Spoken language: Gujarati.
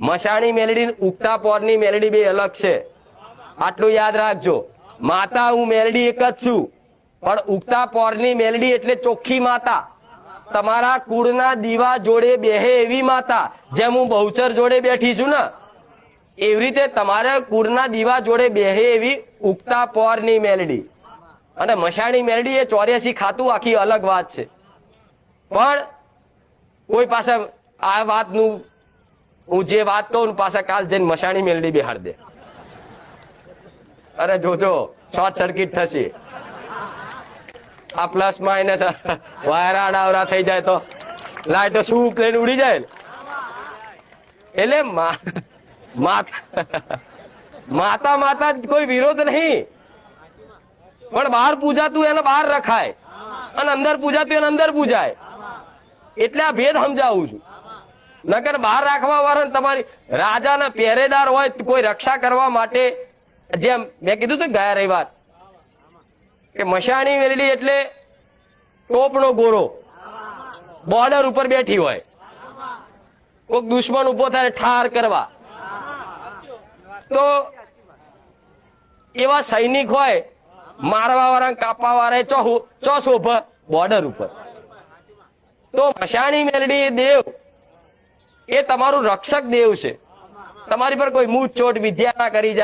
મશાણી મેલડી ઉગતા પોરની મેલડી બે અલગ છે, આટલું યાદ રાખજો। માતા હું મેલડી એક જ છું, પણ ઉગતા પોરની મેલડી એટલે ચોખ્ખી માતા, તમારા કુળના દીવા જોડે બેહે એવી માતા। જેમ હું બહુચર જોડે બેઠી છું ને, એવી રીતે તમારા કુળના દીવા જોડે બેહે એવી ઉગતા પોરની મેલડી। અને મશાણી મેલડી એ 84 ખાતું આખી અલગ વાત છે। પણ કોઈ પાસે આ વાતનું હું જે વાત કહું પાછા કાલ જઈને મશાણી મેલડી બેહાડ દે, અરે જોજો શોર્ટ સર્કિટ થશે, આ પ્લસ માઇનસ વાયર આડાવડા થઈ જાય તો લાઈટો શું પ્લેન ઉડી જાય। એટલે માતા માતા કોઈ વિરોધ નહીં, પણ બહાર પૂજાતું એને બહાર રખાય અને અંદર પૂજાતું એને અંદર પૂજાય। એટલે આ ભેદ સમજાવું છું। નકર બહાર રાખવા વાળા તમારી રાજાના પહેરેદાર હોય, કોઈ રક્ષા કરવા માટે, જેમ મેં કીધું હતું ગયા રવિવાર કે મશાણી મેલડી એટલે ટોપનો ગોરો બોર્ડર ઉપર બેઠી હોય, કોઈક દુશ્મન ઉભો થાય ઠાર કરવા, તો એવા સૈનિક હોય મારવા વાળા કાપવા વાળા ચો શોભા બોર્ડર ઉપર। તો મશાણી મેલડી દેવ એ તમારું રક્ષક દેવ છે, તમારી પર કોઈ મૂંછ ચોટ વિદ્યા ના કરી જાય।